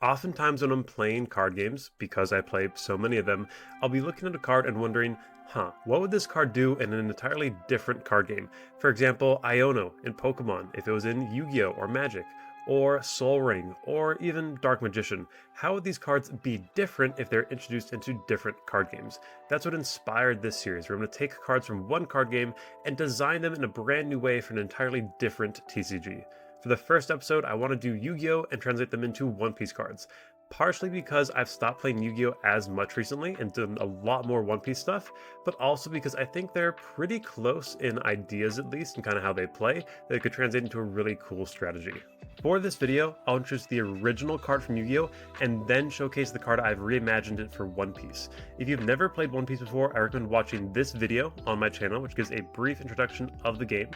Oftentimes when I'm playing card games, because I play so many of them, I'll be looking at a card and wondering, what would this card do in an entirely different card game? For example, Iono in Pokemon, if it was in Yu-Gi-Oh! Or Magic, or Soul Ring, or even Dark Magician. How would these cards be different if they're introduced into different card games? That's what inspired this series, where I'm going to take cards from one card game and design them in a brand new way for an entirely different TCG. For the first episode, I want to do Yu-Gi-Oh! And translate them into One Piece cards. Partially because I've stopped playing Yu-Gi-Oh! As much recently and done a lot more One Piece stuff, but also because I think they're pretty close in ideas at least, and kind of how they play, that it could translate into a really cool strategy. For this video, I'll introduce the original card from Yu-Gi-Oh! And then showcase the card I've reimagined it for One Piece. If you've never played One Piece before, I recommend watching this video on my channel, which gives a brief introduction of the game.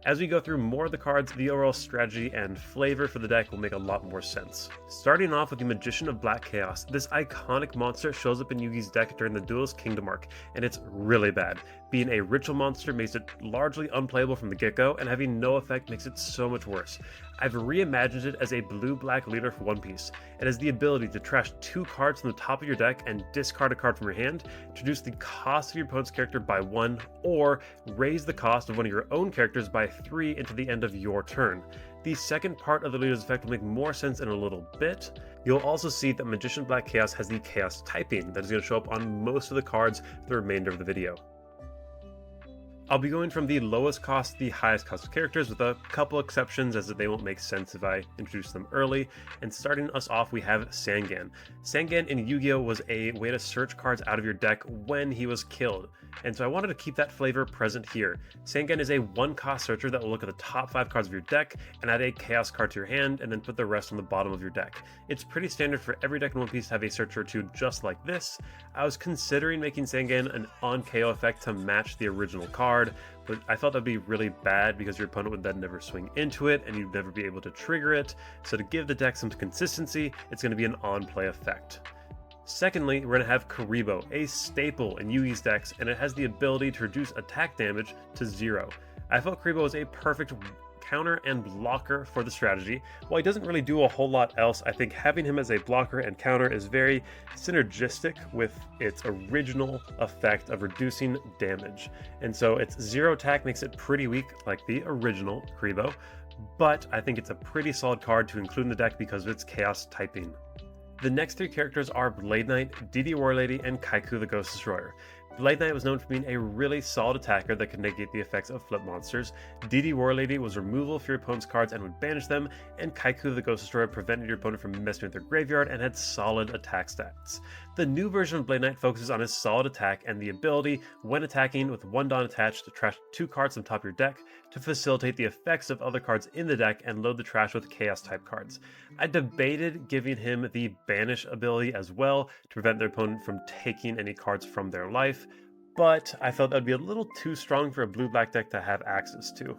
As we go through more of the cards, the overall strategy and flavor for the deck will make a lot more sense. Starting off with the Magician of Black Chaos, this iconic monster shows up in Yugi's deck during the Duelist Kingdom arc, and it's really bad. Being a ritual monster makes it largely unplayable from the get-go, and having no effect makes it so much worse. I've reimagined it as a blue-black leader for One Piece. It has the ability to trash 2 cards from the top of your deck and discard a card from your hand, to reduce the cost of your opponent's character by 1, or raise the cost of one of your own characters by 3 into the end of your turn. The second part of the leader's effect will make more sense in a little bit. You'll also see that Magician Black Chaos has the Chaos typing that is going to show up on most of the cards for the remainder of the video. I'll be going from the lowest cost to the highest cost of characters, with a couple exceptions as they won't make sense if I introduce them early. And starting us off, we have Sangan. Sangan in Yu-Gi-Oh! Was a way to search cards out of your deck when he was killed, and so I wanted to keep that flavor present here. Sangan is a 1-cost searcher that will look at the top 5 cards of your deck and add a Chaos card to your hand, and then put the rest on the bottom of your deck. It's pretty standard for every deck in One Piece to have a searcher or two just like this. I was considering making Sangan an on-KO effect to match the original card, but I thought that'd be really bad because your opponent would then never swing into it and you'd never be able to trigger it. So to give the deck some consistency, it's going to be an on-play effect. Secondly, we're going to have Kuriboh, a staple in Yugi's decks, and it has the ability to reduce attack damage to 0. I felt Kuriboh was a perfect counter and blocker for the strategy. While he doesn't really do a whole lot else, I think having him as a blocker and counter is very synergistic with its original effect of reducing damage. And so its 0 attack makes it pretty weak, like the original Kuriboh, but I think it's a pretty solid card to include in the deck because of its Chaos typing. The next 3 characters are Blade Knight, Didi Warlady, and Kaiku the Ghost Destroyer. Blade Knight was known for being a really solid attacker that could negate the effects of flip monsters. Didi Warlady was removal for your opponent's cards and would banish them, and Kaiku the Ghost Destroyer prevented your opponent from messing with their graveyard and had solid attack stats. The new version of Blade Knight focuses on his solid attack and the ability, when attacking with 1 Dawn attached, to trash 2 cards from top of your deck to facilitate the effects of other cards in the deck and load the trash with Chaos type cards. I debated giving him the Banish ability as well to prevent their opponent from taking any cards from their life, but I felt that would be a little too strong for a blue-black deck to have access to.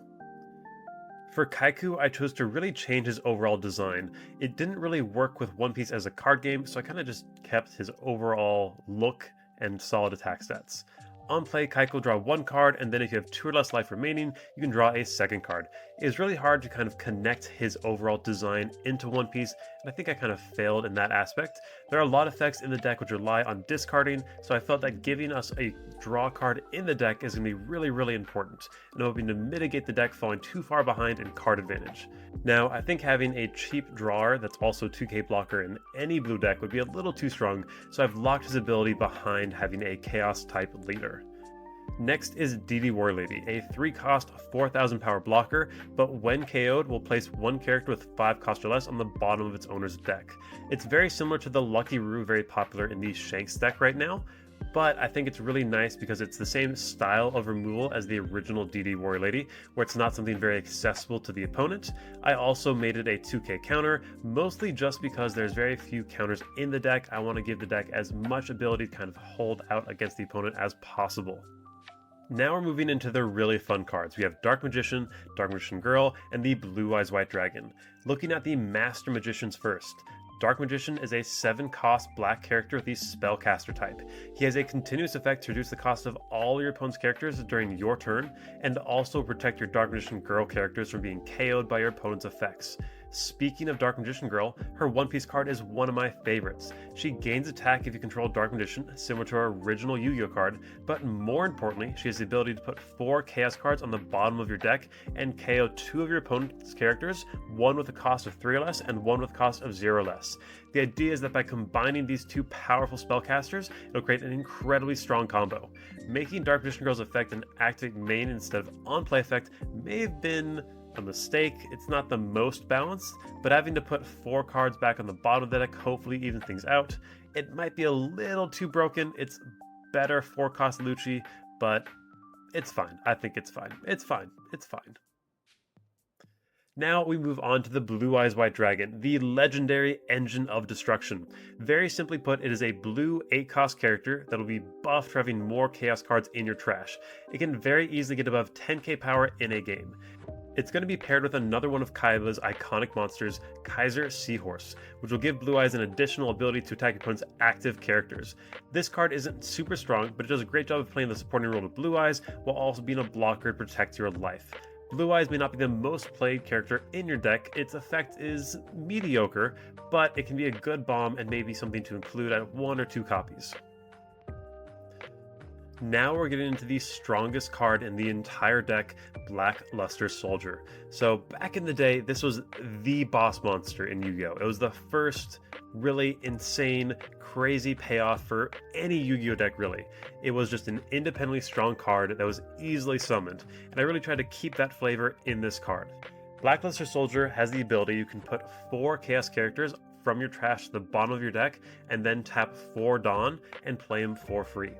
For Kaiku, I chose to really change his overall design. It didn't really work with One Piece as a card game, so I kind of just kept his overall look and solid attack stats. On play, Kaiku will draw 1 card, and then if you have 2 or less life remaining, you can draw a 2nd card. It was really hard to kind of connect his overall design into One Piece, and I think I kind of failed in that aspect. There are a lot of effects in the deck which rely on discarding, so I felt that giving us a draw card in the deck is going to be really important, and hoping to mitigate the deck falling too far behind in card advantage. Now, I think having a cheap drawer that's also 2k blocker in any blue deck would be a little too strong, so I've locked his ability behind having a Chaos type leader. Next is Didi Warlady, a 3-cost, 4,000 power blocker, but when KO'd will place 1 character with 5 cost or less on the bottom of its owner's deck. It's very similar to the Lucky Roo very popular in the Shanks deck right now, but I think it's really nice because it's the same style of removal as the original Didi Warlady, where it's not something very accessible to the opponent. I also made it a 2k counter, mostly just because there's very few counters in the deck. I want to give the deck as much ability to kind of hold out against the opponent as possible. Now we're moving into the really fun cards. We have Dark Magician Girl, and the Blue Eyes White Dragon. Looking at the Master Magicians first. Dark Magician is a 7-cost black character with the Spellcaster type. He has a continuous effect to reduce the cost of all your opponent's characters during your turn, and also protect your Dark Magician Girl characters from being KO'd by your opponent's effects. Speaking of Dark Magician Girl, her One Piece card is one of my favorites. She gains attack if you control Dark Magician, similar to our original Yu-Gi-Oh card, but more importantly, she has the ability to put 4 Chaos cards on the bottom of your deck and KO 2 of your opponent's characters, one with a cost of 3 or less and one with a cost of 0 or less. The idea is that by combining these two powerful spellcasters, it'll create an incredibly strong combo. Making Dark Magician Girl's effect an activate main instead of on-play effect may have been a mistake. It's not the most balanced, but having to put 4 cards back on the bottom of the deck hopefully evens things out. It might be a little too broken. It's better 4-cost Lucci, but it's fine. I think it's fine. It's fine. It's fine. Now we move on to the Blue Eyes White Dragon, the legendary Engine of Destruction. Very simply put, it is a blue 8-cost character that will be buffed for having more Chaos cards in your trash. It can very easily get above 10k power in a game. It's going to be paired with another one of Kaiba's iconic monsters, Kaiser Seahorse, which will give Blue Eyes an additional ability to attack your opponent's active characters. This card isn't super strong, but it does a great job of playing the supporting role of Blue Eyes while also being a blocker to protect your life. Blue Eyes may not be the most played character in your deck, its effect is mediocre, but it can be a good bomb and maybe something to include at 1 or 2 copies. Now we're getting into the strongest card in the entire deck, Black Luster Soldier. So back in the day, this was the boss monster in Yu-Gi-Oh! It was the first really insane, crazy payoff for any Yu-Gi-Oh! Deck really. It was just an independently strong card that was easily summoned, and I really tried to keep that flavor in this card. Black Luster Soldier has the ability you can put 4 Chaos characters from your trash to the bottom of your deck, and then tap 4 Dawn and play them for free.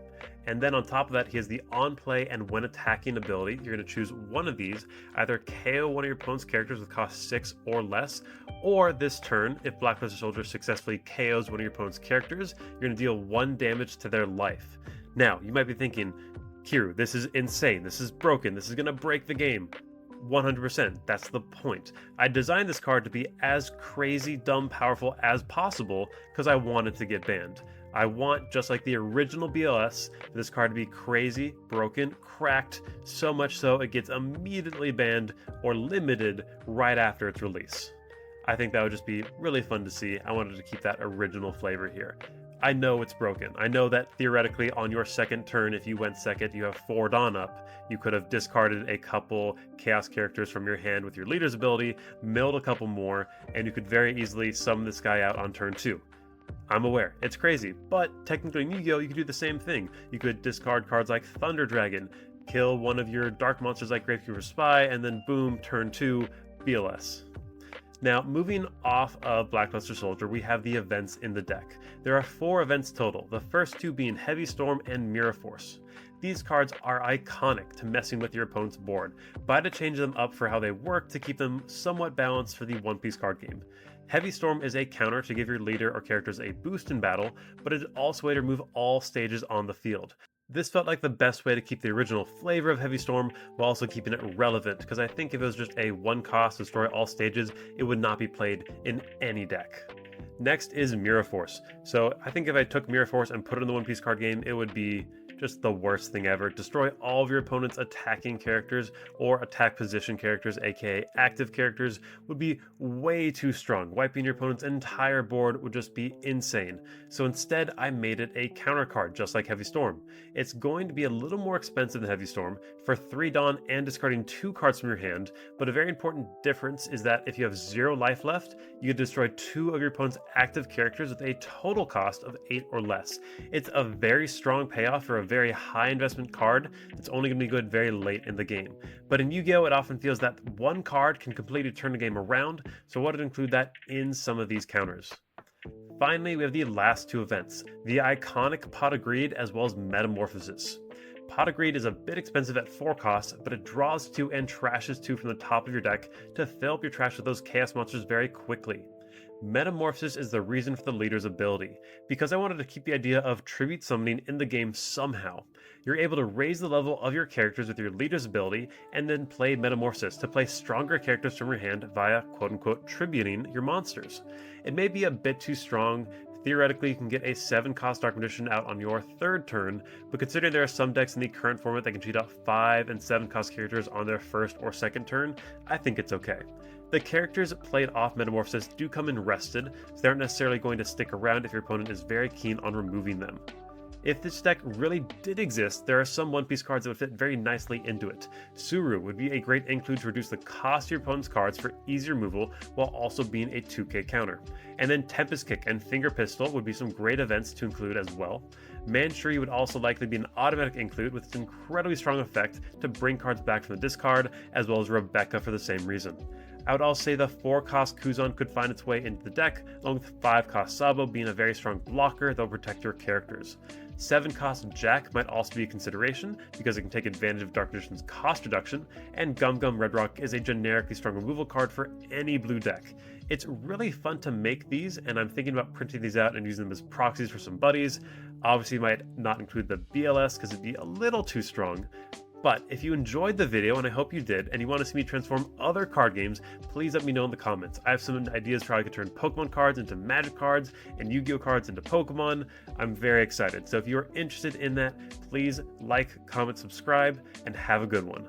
And then on top of that, he has the on-play and when attacking ability. You're going to choose one of these, either KO one of your opponent's characters with cost 6 or less, or this turn, if Black Luster Soldier successfully KOs one of your opponent's characters, you're going to deal 1 damage to their life. Now, you might be thinking, Kiru, this is insane, this is broken, this is going to break the game. 100%, that's the point. I designed this card to be as crazy, dumb, powerful as possible because I want it to get banned. I want, just like the original BLS, this card to be crazy, broken, cracked, so much so it gets immediately banned or limited right after its release. I think that would just be really fun to see. I wanted to keep that original flavor here. I know it's broken. I know that theoretically on your second turn, if you went second, you have 4 Dawn up. You could have discarded a couple Chaos characters from your hand with your leader's ability, milled a couple more, and you could very easily summon this guy out on turn 2. I'm aware, it's crazy, but technically in Yu-Gi-Oh! You could do the same thing. You could discard cards like Thunder Dragon, kill one of your dark monsters like Gravekeeper Spy, and then boom, turn 2, BLS. Now, moving off of Black Luster Soldier, we have the events in the deck. There are 4 events total, the first 2 being Heavy Storm and Mirror Force. These cards are iconic to messing with your opponent's board, but I had to change them up for how they work to keep them somewhat balanced for the One Piece card game. Heavy Storm is a counter to give your leader or characters a boost in battle, but it is also a way to remove all stages on the field. This felt like the best way to keep the original flavor of Heavy Storm while also keeping it relevant, because I think if it was just a 1-cost destroy all stages, it would not be played in any deck. Next is Mirror Force. So I think if I took Mirror Force and put it in the One Piece card game, it would be just the worst thing ever. Destroy all of your opponent's attacking characters or attack position characters, aka active characters, would be way too strong. Wiping your opponent's entire board would just be insane. So instead, I made it a counter card, just like Heavy Storm. It's going to be a little more expensive than Heavy Storm for 3 Dawn and discarding 2 cards from your hand, but a very important difference is that if you have 0 life left, you can destroy 2 of your opponent's active characters with a total cost of 8 or less. It's a very strong payoff for a very high investment card that's only going to be good very late in the game. But in Yu-Gi-Oh! It often feels that 1 card can completely turn the game around, so I wanted to include that in some of these counters. Finally, we have the last 2 events, the iconic Pot of Greed as well as Metamorphosis. Pot of Greed is a bit expensive at 4 costs, but it draws 2 and trashes 2 from the top of your deck to fill up your trash with those Chaos monsters very quickly. Metamorphosis is the reason for the leader's ability, because I wanted to keep the idea of tribute summoning in the game somehow. You're able to raise the level of your characters with your leader's ability, and then play Metamorphosis to play stronger characters from your hand via quote-unquote tributing your monsters. It may be a bit too strong. Theoretically, you can get a 7-cost Dark Magician out on your 3rd turn, but considering there are some decks in the current format that can cheat out 5 and 7-cost characters on their 1st or 2nd turn, I think it's okay. The characters played off Metamorphosis do come in rested, so they aren't necessarily going to stick around if your opponent is very keen on removing them. If this deck really did exist, there are some One Piece cards that would fit very nicely into it. Suru would be a great include to reduce the cost of your opponent's cards for easy removal while also being a 2k counter. And then Tempest Kick and Finger Pistol would be some great events to include as well. Manchury would also likely be an automatic include with its incredibly strong effect to bring cards back from the discard, as well as Rebecca for the same reason. I would also say the 4-cost Kuzan could find its way into the deck, along with 5-cost Sabo being a very strong blocker that will protect your characters. 7-cost Jack might also be a consideration because it can take advantage of Dark Magician's cost reduction, and Gum Gum Red Rock is a generically strong removal card for any blue deck. It's really fun to make these, and I'm thinking about printing these out and using them as proxies for some buddies. Obviously might not include the BLS because it'd be a little too strong. But if you enjoyed the video, and I hope you did, and you want to see me transform other card games, please let me know in the comments. I have some ideas for how I could turn Pokemon cards into Magic cards, and Yu-Gi-Oh cards into Pokemon. I'm very excited. So if you're interested in that, please like, comment, subscribe, and have a good one.